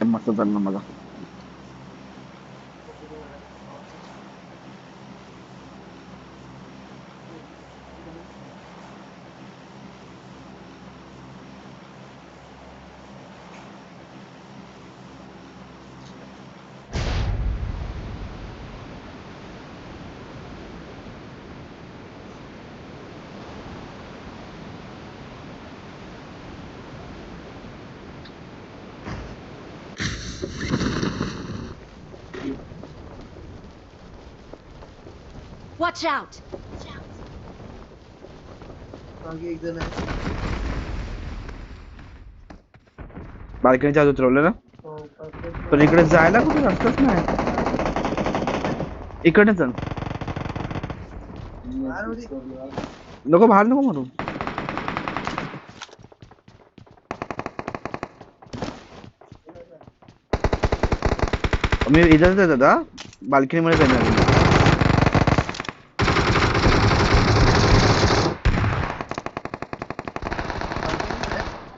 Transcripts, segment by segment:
मस्त चाललं मला. Watch out! बाल्कनीच्या आत उतरवलं ना. पण इकडे जायला कुठे रस्ताच नाही. इकडे चल. नको बाहेर नको म्हणू. मी इथंच आहे दादा, बाल्कनीमध्ये जाणार.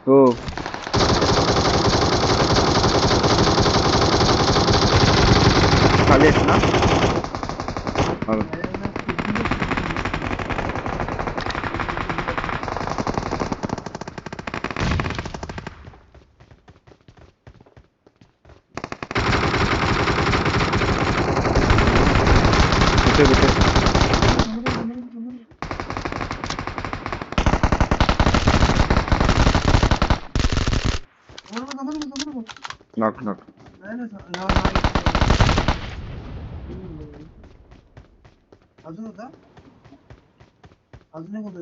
हो खाली ना. Knock knock. अजून होता अजून एक होता.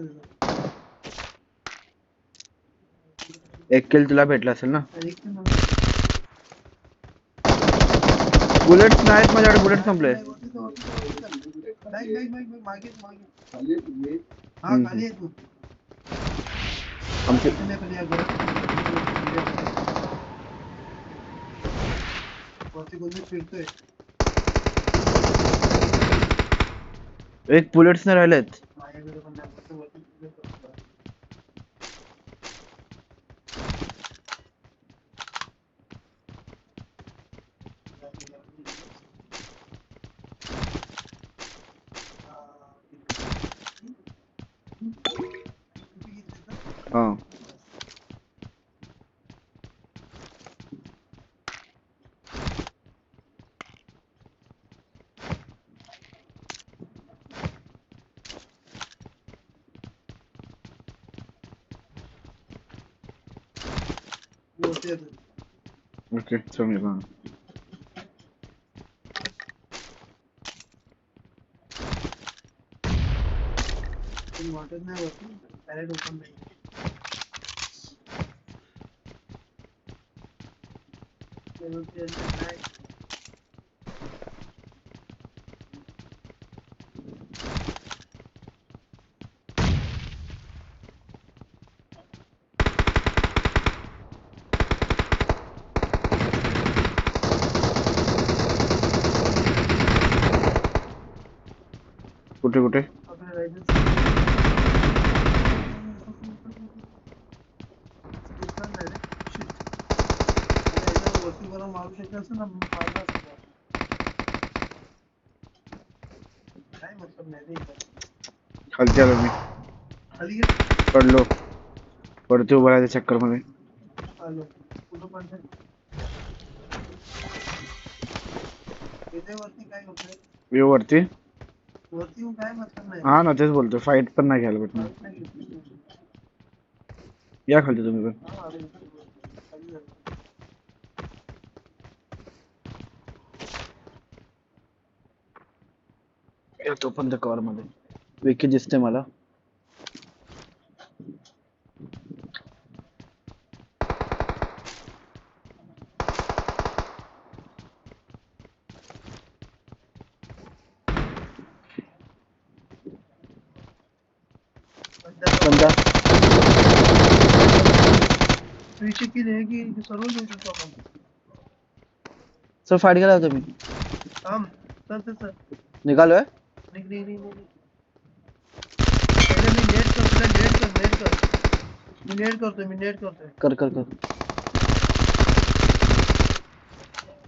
एक किल तुला भेटला असेल ना. बुलेट्स नाहीत माझ्याकडे. बुलेट संपले. एक बुलेट्स नाही राहिलेत. हा ओके समजलं. वाटत नाही होती पॅरेट ओपन नाही. कुठे कुठे मारू शकत असं ना मारला काय मतलब नाही. खालती आलो मी. खाली पडलो. वरती उभा राहायच्या चक्कर मध्ये आलो. कुठं पण वरती काय होतंय. व्यू वरती वरती काय मतलब नाही. हा ना तेच बोलतो. फाईट पण नाही घ्यायला भेटणार. या खालती तुम्ही पण. तो पण त्या कव्हर मध्ये विकी दिसते मला. बंदा सर्व घेऊ शकतो आपण. सर फाईट केला होता मी. सर निघालोय. मी नेट करतोय. कर कर कर.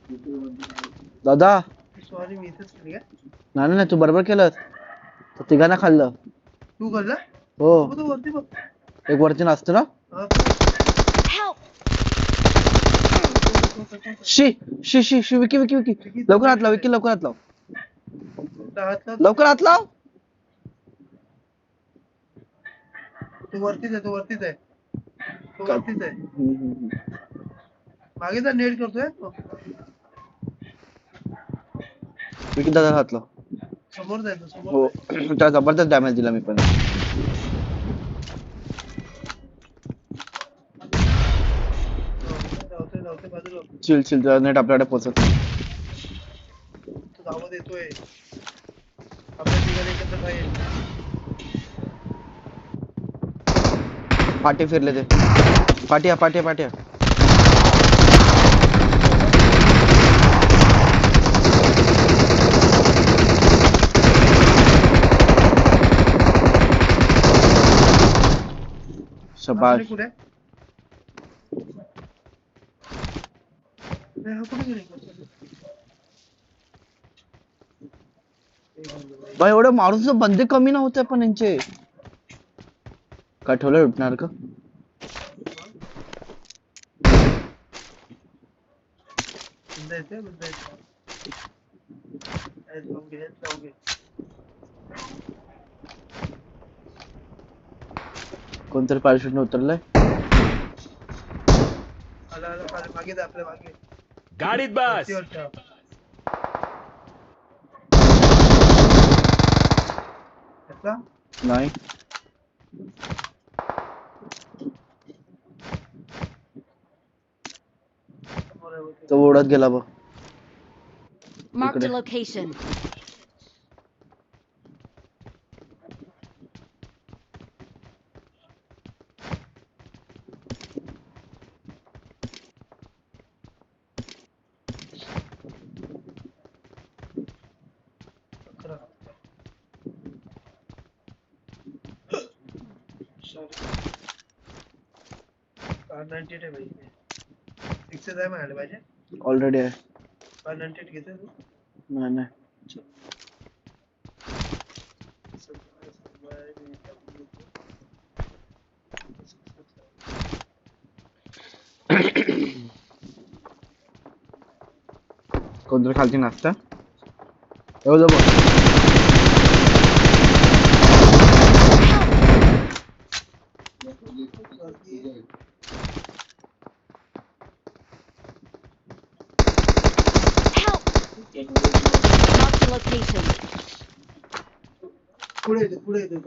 दादा सॉरी मी इथेच केली काय नाही नाही तू बरोबर केलं तर तिघांना खाल्लं तू करला हो बघ तू वरती बघ एक वरती नसतं ना हा, Help! शी शी शी शी विकी विकी विकी लवकर हात लाव विकी लवकर हात लाव हात लाव. लवकर हात लाव तू वरतीच आहे तू वरतीच आहे हम्म. मागे जा नेट करतोय तो. विकी दादा हात लाव समोर जायचं समोर हो जायचं. त्याला जबरदस्त डॅमेज दिला मी पण धावतोय बाजूला चिल चिल त्याला नेट आपल्याकडे पोहोचत नाही तो धावत येतोय आपल्या ठिकाणी एकत्र पाहिजे पाठी फिरले ते पाट्या पाट्या पाट्या शबाश कुठे हा कुठे गेले बा एवढं मारून सुद्धा बंदे कमी नव्हते पण यांचे काय ठेवलं उठणार का बंदा येते जाऊगे कोणतरी पॅराशूटने उतरलंय आला मागे जा आपल्या मागे गाडीत बस वरती. घेतला? नाही समोर आहे वरती. तो ओढत गेला बघ Marked a इकडे. location. अकरा. R98 आहे भाई फिक्सेस आहे म्हणाले पाहिजे ऑलरेडी आहे R98 घेते तू नाही नाही कोणतरी खालची नाचता एवढं बघ Help! Marked a location. पुढे येतो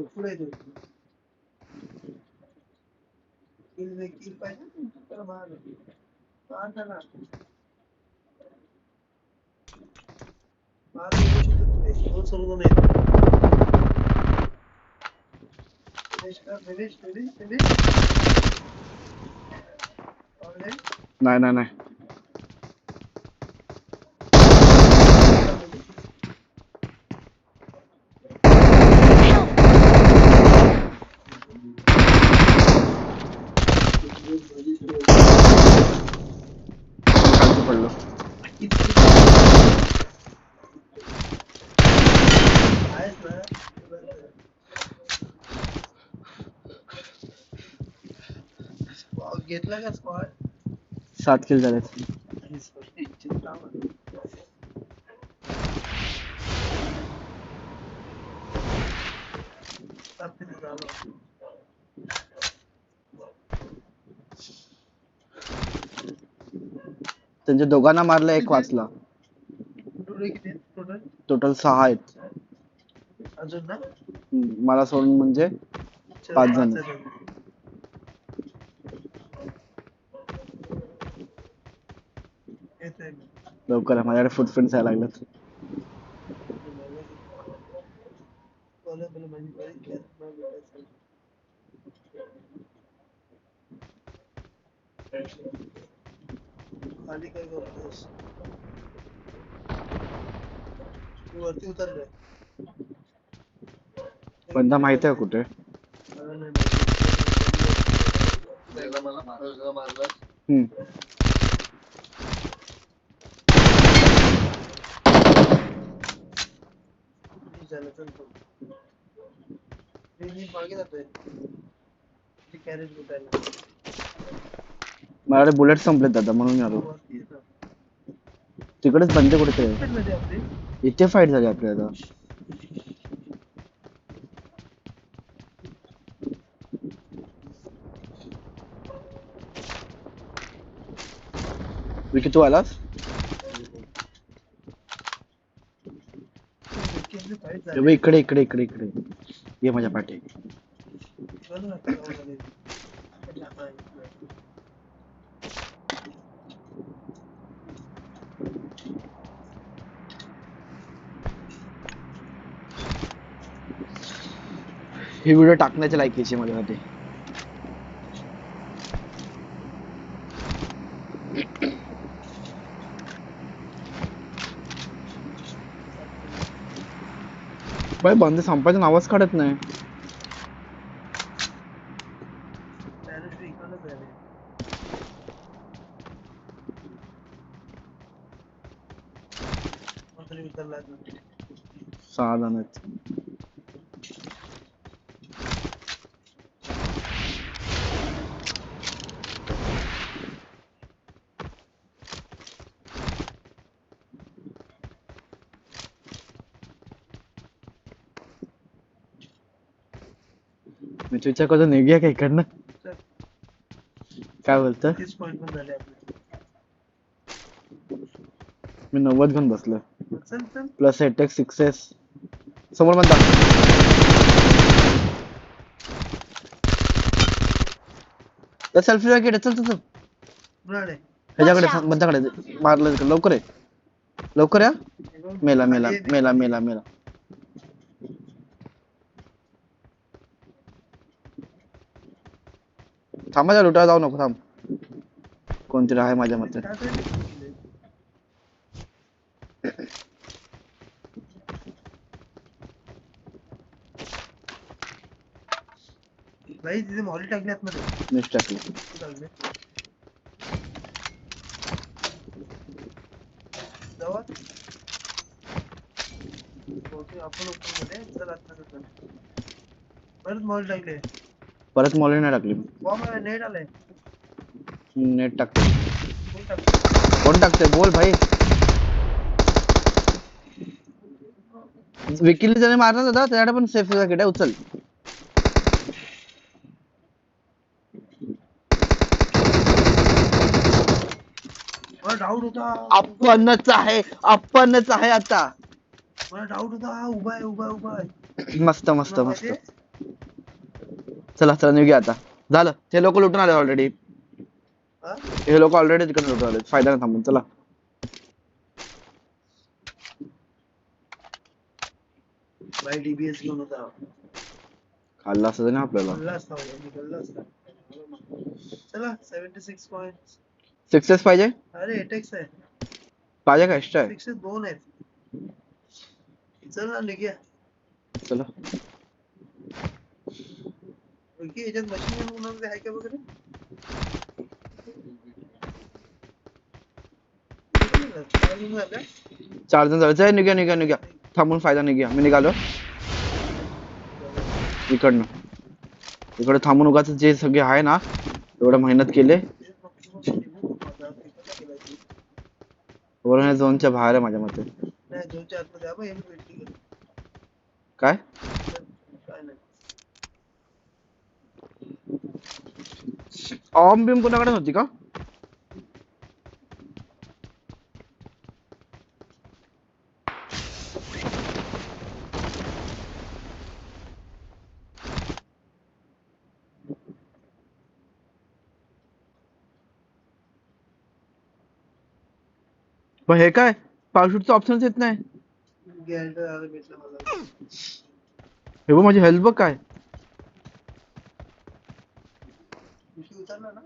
किल पाहिजे त्याला मार त्याला मार दोन सोडून नाही फिनिश नाही नाही नाही खालती पडलो आहेस ना घेतला का स्क्वॉड 7 किल झालेत त्यांच्या दोघांना मारलं एक वाचला किती टोटल टोटल 6 आहेत अजून ना मला सोडून म्हणजे 5 जण येतोय लवकर आहे, माझ्याकडे फुटप्रिंट्स यायला लागलेत खाली काय करतोस तू वरती उतरलोय बंदा माहित आहे कुठे मला मारला हम्म झालं चल तो मी मागे जातोय ते कॅरेज लुटायला माझ्याकडे बुलेट संपलेत दादा म्हणून आलो. वरती येतं. तिकडेच बंदे कुठेतरी Fight झाली आपली इथे फाईट झाली आपली आता. विकी तू आलास? विकेंडची फाईट हे झाली बघ, इकडे इकडे इकडे इकडे ये माझ्या पाठी. बरं आता जाऊन आले. आता आहे. ही व्हिडिओ टाकण्याच्या लायकीची आहे माझ्यासाठी. बाई बंदे संपायचं नावच काढत नाही. Direct इकडनंच आहे रे. कोणतरी विकायला लागलं. 6 जण आहेत. मी तुझ्या कसं निघूया का इकडनं? चल, काय बोलतं? 30 पॉईंट पण झाले आपले. मी 90 घेऊन बसलो. चल चल प्लस 8x 6s समोर म्हणता. सेल्फी वगैरे चल चल चल. बुराड आहे. ह्याच्याकडे Watch out. बंदाकडे मारलं तिकडे. लवकर आहे, लवकर या. हे बघ, मेला मेला खाली आहे ते. मेला मेला मेला. थांबा, लुटा जाऊ नको, थांब. कोणतरी आहे माझ्या मते. काय काय केलंय? भाई तिथे मॉली टाकली आतमध्ये मीच टाकली. टाकले जावा ओके आपण ओपन मध्ये चल आतमध्ये चल परत मॉली टाकले परत मॉली नाही टाकली. बॉम्ब आहे नेट आलाय नेट टाकते. कोण टाकलं कोण टाकते बोल भाई. विकीला त्याने मारला होता त्याच्याकडे पण सेफ जॅकेट आहे, उचल. मला डाऊट होता आपणच आहे, आपणच आहे आता. मला डाऊट होता हा उभा आहे उभा आहे उभा आहे मस्त मस्त तुला मस्त. माहितीये? चला चला निघूया आता. झालं, ते लोक लुटून आले ऑलरेडी. हा? हे लोक ऑलरेडी तिकडे लुटून आले, फायदा नाही थांबून. चला भाई डीबीएस घेऊन होता खाल्ला असं ना आपल्याला. निघाला असता भाई, निघाला असता चला 76 पॉइंट 6s पाहिजे. अरे एटेक्स आहे पाहिजे का एक्स्ट्रा आहे? 6 2 आहेत चल ना निघूया चला. ओके याच्यात मशीन गन कोणामध्ये आहे का वगैरे 4 जण जायचं. निघ्या निघ्या निघ्या, थांबून फायदा निघ्या. मी निघालो इकडनं. इकडे थांबून उगाच जे सगळे आहे ना एवढं मेहनत केले. वरून झोनच्या बाहेर आहे माझ्या मते. नाही झोनच्या आतमध्ये आपण एम भेटली गेली काय काय नाही ऑम बिम कोणाकडे होती का? पण हे काय पॅराशूटचं ऑप्शनच येत नाही. गॅल्डर आलं भेटलं मला हे बघ माझी हेल्थ बघ काय. उशी उतरला ना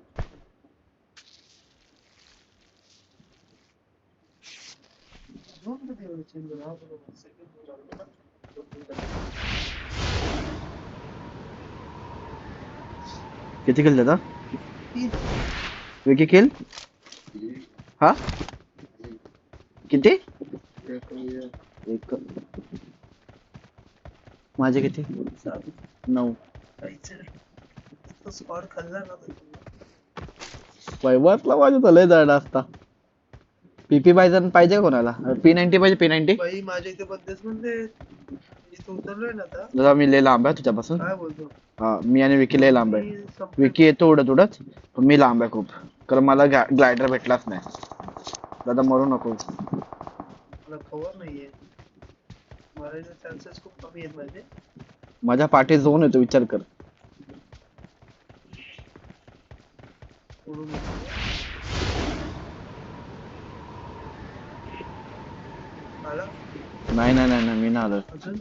झोन कधी एवढं चेंज झालं हा बरोबर सेकंड लागलं ना किती किल दादा? 3 विकी किल हा किती? एक. माझे किती? 9. स्क्वॉड खाल्ला ना वैभवला माझे तर लय जड असता. पीपी पाहिजे का कोणाला? P90 पाहिजे P90. बाई माझ्या इथे बंदेच म्हणते इथं उतरलोय ना आता. दादा मी लय लांब आहे तुझ्यापासून. काय बोलतो हा मी आणि विकी लय लांब आहे. मी संपले. विकी येतो उडत उडत पण मी लांब आहे खूप, कारण मला ग्लायडर भेटलाच नाही. दादा मरू नको. मला खबर नाहीये मारायचे चान्सेस खूप कमी आहेत माझे. माझ्या पाठी झोन येतो, विचार कर. सोडून देतो. आला नाही नाही नाही नाही, मी नाही आलो. अजून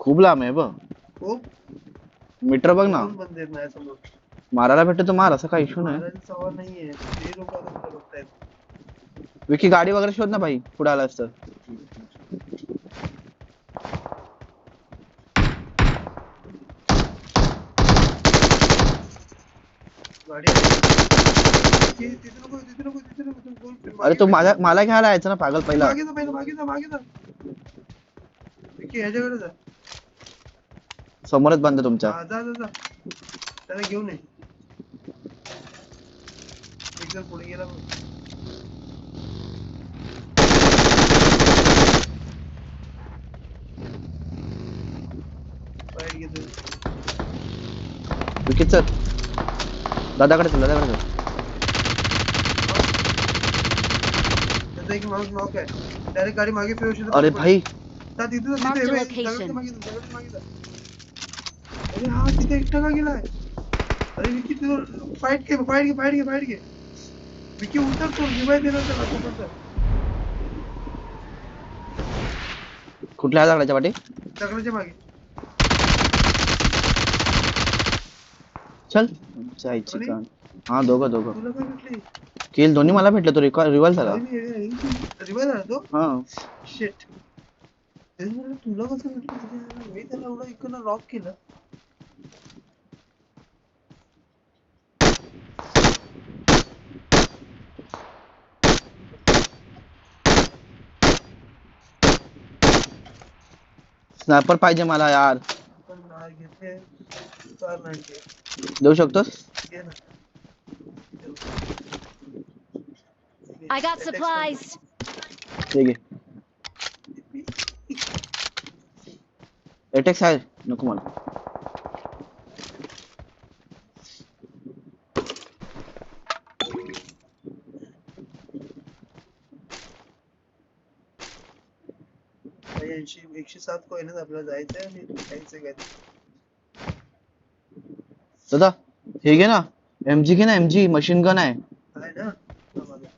खूप लांब आहे बघ. खूप मीटर बघ ना. दोन बंदे आहेत माझ्यासमोर. मारायला भेटतो तर मार, असं काही इश्यू नाही. मारायचा सवाल नाहीये ते लोक आता कुठे बघतायत. विकी गाडी वगैरे शोध ना भाई, पुढे आलास तर. गाडी तिथे नको तिथे नको तिथे नको तू बोल. अरे तू मला घ्यायला यायचं ना पागल पहिला. मागे जा पहिला मागे जा विकी ह्याच्याकडे जा. समोरच बंद आहे तुमच्या. जा जा जा त्याला घेऊन ये. एक जण पुढे गेला बघ. फाईट घेतो. विकी चल, दादाकडे चल. त्याचा एक माणूस नॉक आहे. डायरेक्ट गाडी मागे फिरवू शकतो. अरे भाई जा तिथे जा, Mark तिथे the बघ, location. दगडाच्या मागे जा. अरे हा तिथे एकटा का गेलाय? अरे विकी तू फाईट घे. विकी उतर तो रिवाइव देणार त्याला तो पण. कुठल्या दगडाच्या पाठी? दगडाच्या मागे. चल जायची आणि? का? हा दोघं तुला काय भेटली? किल दोन्ही मला भेटले. तो रिवॉल्व झाला. रिवाइव झाला तो? हा शिट. तुला कसं भेटलं? मी त्याला एवढं इकडनं लॉक केलं. स्नॅपर पाहिजे मला यार. पण नाव घेते 490. देऊ शकतोस? घे ना. I got supplies. ठीक आहे. एटेक्स आहे नको मला. भाई 107 कॉइन आहेत आपल्याला जायचंय आणि खायचंय काय दादा हे घे ना, MG घे ना. MG मशीन गन आहे. आहे ना. हा बघा.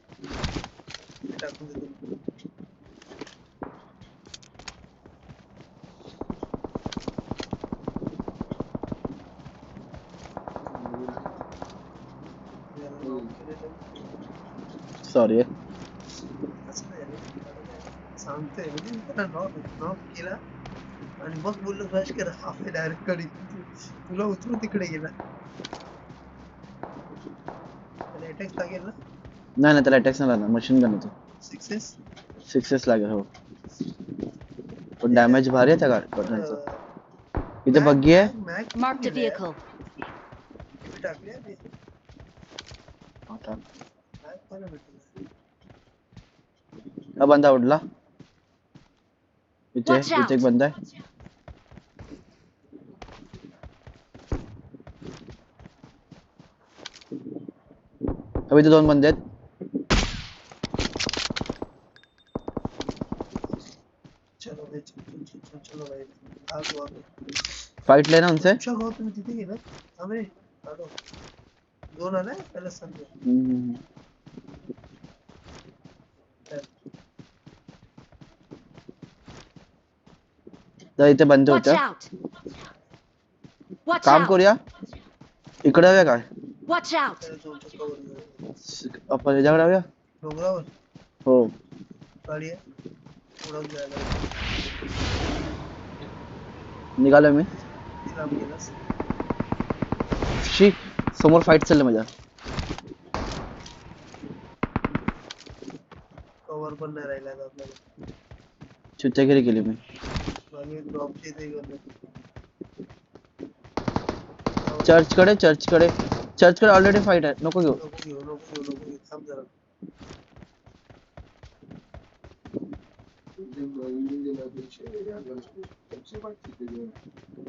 ते टाकून देतो. याला lock केलेलं. सॉरी. असं नाही रे. सांगतोय म्हणजे मी त्याला नॉक केला आणि मग बोललो रश करा. आपले डायरेक्ट कडे तुला उतरून तिकडे गेला. त्याला अटॅक लागेल ना. नाही त्याला अटॅक्स नाही लागणार. मशीन गन आहे. 6S लागेल. हो पण डॅमेज भारी आहे त्या गाडीचं. इथे बग्गी आहे. Marked a vehicle. टाकले आता काय पाहिलं भेटलं. हा बंदा उडला. इथे Watch out. एक बंदा आहे. अभी इथे 2 बंदे आहेत. चलो भाई चलो भाई आगो फाइट लेना उनसे. अच्छा गाव तुम्ही तिथे गेला. अबे आलो. 2 आले पहिला संपले. तर इथे बंद Watch होत्या. out. Watch काम out. करूया. इकडे जाऊया काय? Watch out. त्याला तुमच्या कवर आपण याच्याकडे जाऊया. डोंगरावर हो गाडी आहे. उडवून जायला निघालोय मी. किती लांब गेलास. शी समोर फाईट चालली माझ्या. कवर पण नाही राहिला आता आपल्याला. चुत्यागिरी केली मी. आणि ड्रॉपची इथे गेलो. चर्च कडे ऑलरेडी फाईट आहे, नको घेऊ. नको घेऊ थांब जरा.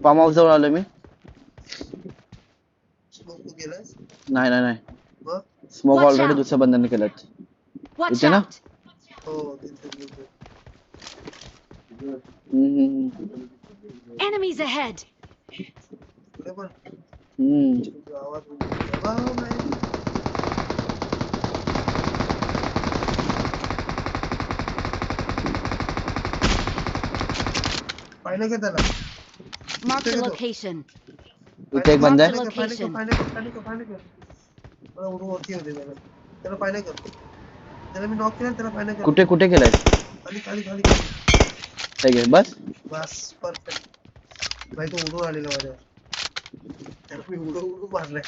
फार्म हाऊस जवळ आलो मी. स्मोक तू केलास? नाही मग? Smoke Watch already out. दुसऱ्या बंदाने केलात. Watch इथे ना? out! हो तिथे गेलो. Enemies ahead! पुढे पण हम्म. आवाज नाही. पाहिलं का त्याला? Marked a Take it. location. इथे एक बंदा आहे. Location. पाहिलं मला उडून वरती होते त्याला पाहिलं कर. त्याला मी नॉक केला त्याला पाहिलं कर. कुठे केलाय? खाली हे घे बस. बस परफेक्ट. भाई तो उडून आलेला माझ्यावर. त्याला मी उडून मारलाय.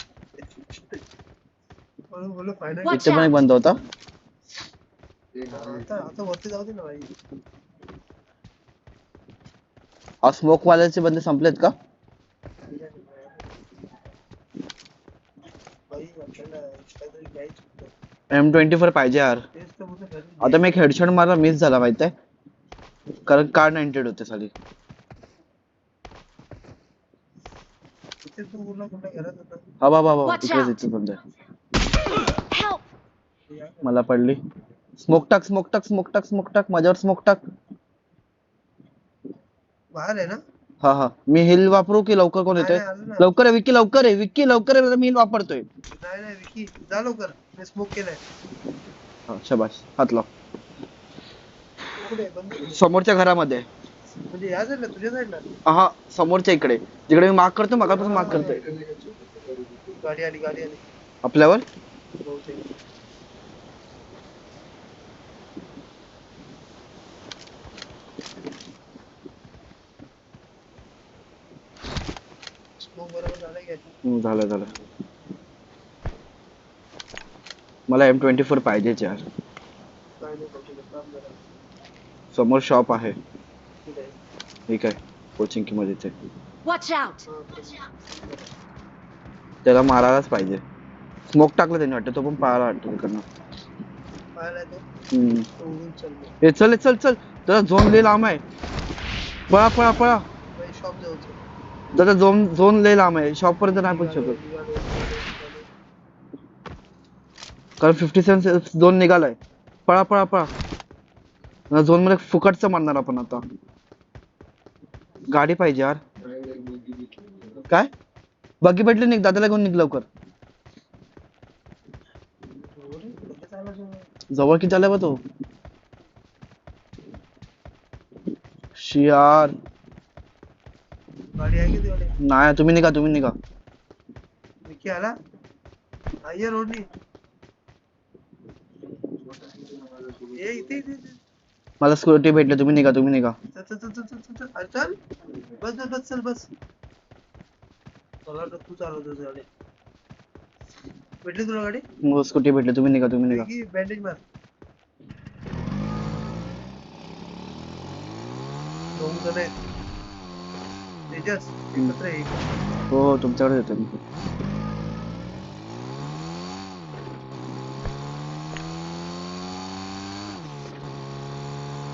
म्हणून बोललो पाहिलं कर. Watch इथे पण एक out. बंदा होता. आता वरती जाऊ दे ना भाई. स्मोक वाल्याचे बंदे संपलेत का? भाई आपल्याला काहीतरी घ्यायचं होतं. M24 पाहिजे यार. तेच तर बोलतो घरी. आता मी एक हेडशॉट मारला, मिस झाला माहितीये, कारण कार 98 होते साली. तिथे तू बोलला कुठल्या घरात होता? हा बाबा Watch इकडेच out. इथेच बंद आहे. Help! ते या मला पडली. स्मोक टाक माझ्यावर स्मोक टाक. बाहेर आहे ना? हा मी हिल वापरू की लवकर कोण येतोय? नाही, आलं ना. लवकर आहे विक्की लवकर आहे, मी हिल वापरतोय. नाही विकी जा लवकर मी स्मोक केलाय. हा शाबास, हात लाव. कुठे आहे? बंद. समोरच्या घरामध्ये. म्हणजे या साईडला तुझ्या साईडला हा समोरच्या इकडे, जिकडे मी मार्क करतो मगापासून मार्क करतोय. गाडी आली आपल्यावर बहुतेक. स्मोक बरोबर झालाय का? झालं. मला M24 पाहिजेच यार. काय नाही बहुतेक काम जरा. समोर शॉप आहे. ठीक आहे. ठीक आहे, कोचिंग की मध्येच आहे. Watch out! त्याला मारायलाच पाहिजे. स्मोक टाकलं त्यांनी वाटतं, तो पण पळायला वाटतं तिकडनं. पाहिलाय तो तो उडून चाललो. हे चल त्याला झोन लय लांब आहे. पळा भाई शॉप जाऊचं. त्याचा झोन लय लांब आहे, शॉप पर्यंत नाही पोहोचू शकत. कारण 57 झोन निघालाय. पळा झोन मध्ये फुकटचं मारणार आपण आता. गाडी पाहिजे यार. काय बग्गी भेटली, निघ दादाला घेऊन निघ लवकर. जवळ किती झालाय बा तो. शियार गाडी आहे की तुझ्याकडे? नाही, तुम्ही निघा. विकी आला? ये रोडनी. ये इथे. मला स्कूटी भेटली, तुम्ही निघा. चल. अरे चल. बस. मला वाटलं तू चालवतोस गाडी. भेटली तुला गाडी? स्कूटी भेटली, तुम्ही निघा. विकी बँडेज मार. दोन जण आहेत. तेजस एकत्र आहे. हो तुमच्याकडे येतो मी.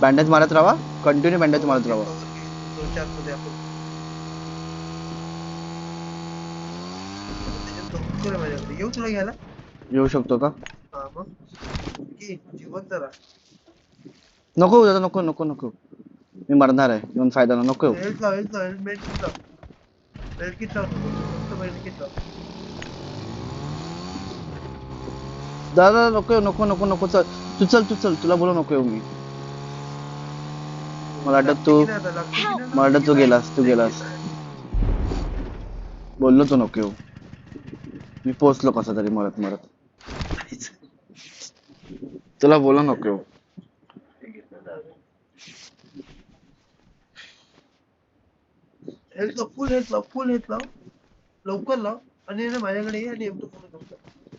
बँडेज मारत राहा, कंटिन्यू बँडेज मारत राहा. 2-4 मध्ये आपण माझ्याकडे येऊ तुला घ्यायला. येऊ शकतो का? हा मग की जीवन जरा नको दादा, नको. मी मरणार आहे, येऊन फायदा नाही. नको हेल्थ लाव हेल्मेट किट लाव फक्त हेल्थ किट लाव. दादा नको. चल तुला बोलू नको येऊ मी. मला वाटत तू गेलास. बोललो तू नको येऊ. मी पोचलो कसा तरी मरत. तुला बोला नको येऊ. फुल हेल्थ लाव लवकर लाव. आणि माझ्याकडे ये आणि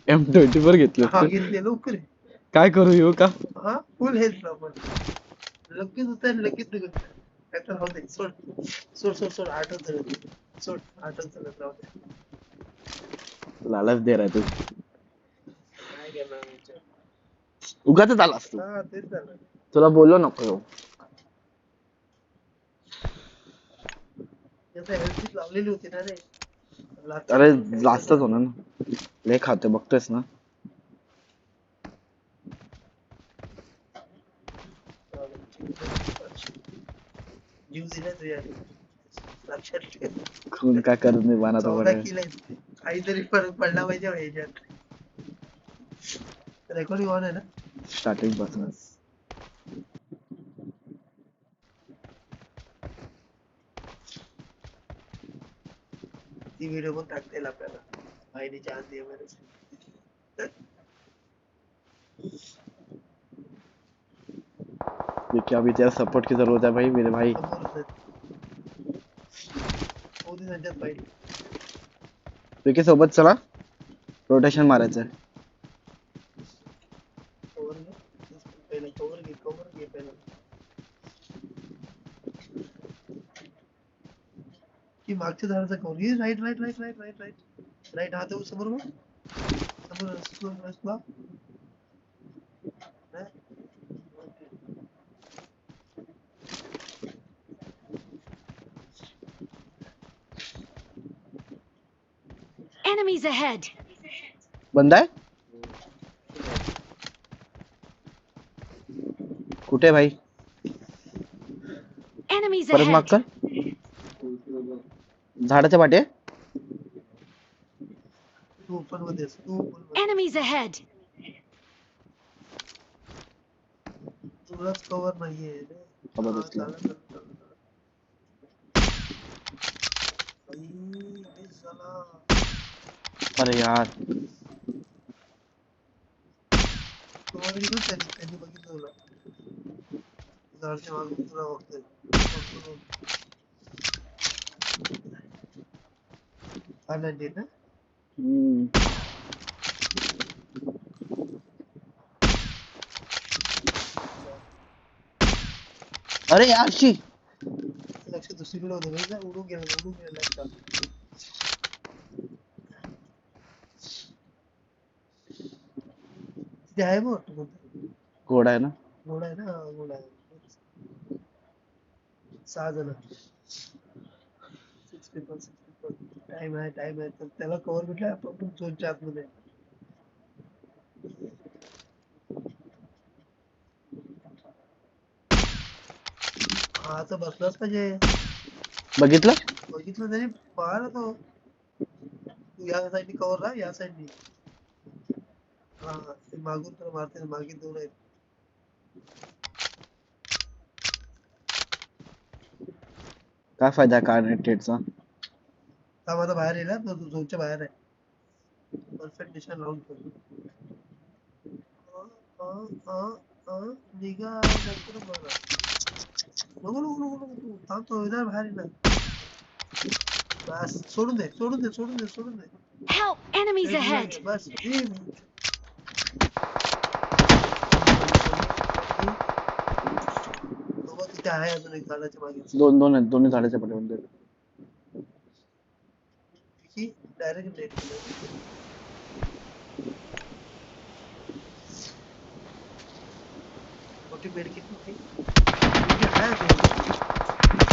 M24 घेतलं. हा घेतले लवकर ये. काय करू येऊ का? हा फुल हेल्थ लाव पण लगेच होत लगेच निघत. काय तर राहू दे. सोड सोड सोड सोड आठवत सोड आठवत राहू दे. लालच दे रे तू काय करणार विचार. उगाच आलास तू हा तेच झालं. तुला बोललो नको त्याचं हेल्थ लावलेली होती ना रे. अरे जास्तच होणार ना लय खाते बघतोयस ना जीव दिला तुझ्या लक्षात ठेव. खून का करून निभाना तो 14 किल आहेत. काहीतरी फरक पडला पाहिजे ह्याच्यात. रेकॉर्डिंग ऑन आहे ना स्टार्टिंग पासून ती व्हिडिओ पण टाकता येईल आपल्याला बहिणीची आंधी वगैरे. क्या अभी तेरा सपोर्ट की जरूरत है भाई मेरे भाई मोदी त्यांच्यात बाई विकी सोबत चला रोटेशन मारायचं कवर घे पहिलं कवर घे पहिलं की मागच्या झाडाचा कवर घे right right right right right right right हात समोर बघ समोर रस्ता Enemies ahead. बंदा आहे कुठे भाई Enemies परत माग ahead. कर झाडाच्या पाठी तू ओपन मध्ये तू Enemies ahead. तुलाच कवर नाहीये रे खबर असलं अरे यार त्यांनी बघितलं तुला झाडच्या मागून तुला बघतोय आनंदी ना अरे यार शी लक्ष दुसरीकडे होतं बघितलं उडून गेलं लक्ष ते आहे बघ घोडा आहे ना घोडा आहे ना घोडा आहे 6 जण 6 people टाइम आहे तर त्याला कव्हर भेटला आपण पण झोनच्या आतमध्ये हा तर बसलाच पाहिजे बघितलं त्याने पाहिला तो तू या साईडनी कव्हर राहा या साईडनी हा ते मागून तर मारते मागे 2 आहेत काय फायदा कार्नेटेडचा हा माझा बाहेर येईल तो झोनच्या बाहेर आहे परफेक्ट दिशा लावून ठेव निघा नंतर बघा नको थांब तो इधर बाहेर येईल बस सोडून दे Help! Enemies ahead. बस तिथे आहे अजून एक झाडाच्या मागे दोन आहेत दोन्ही झाडाच्या पाठीमध्ये डायरेक्ट लेट मोठी बेड किती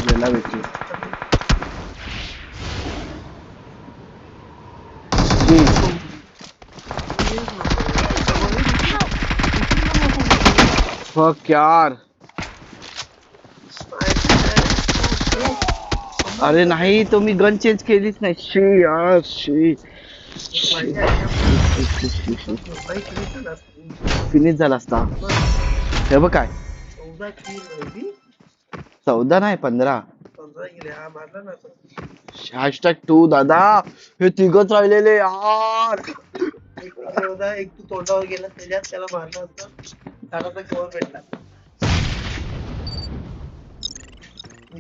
गेला विकी फक यार अरे नाही तो मी गन चेंज केलीच नाही शी यार शी फिनिश झाला असता हे बघ काय 14 नाही 15 गेले हा मारला ना #2 दादा हे तिघच राहिलेले यार एक तू तोंडावर गेला त्याच्यात त्याला मारला होता झाडाचा कव्हर भेटला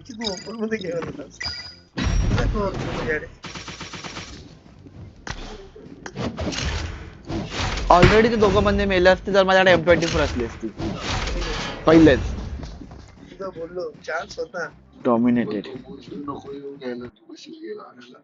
तू ओपन मध्ये घेऊन होतास ऑलरेडी ते दोघं बंदे मेले असते तर माझ्याकडे M24 असली असती पहिलेच बोललो चान्स होता. डॉमिनेटेड. नको येऊन घ्यायला तू कशी गेला आणायला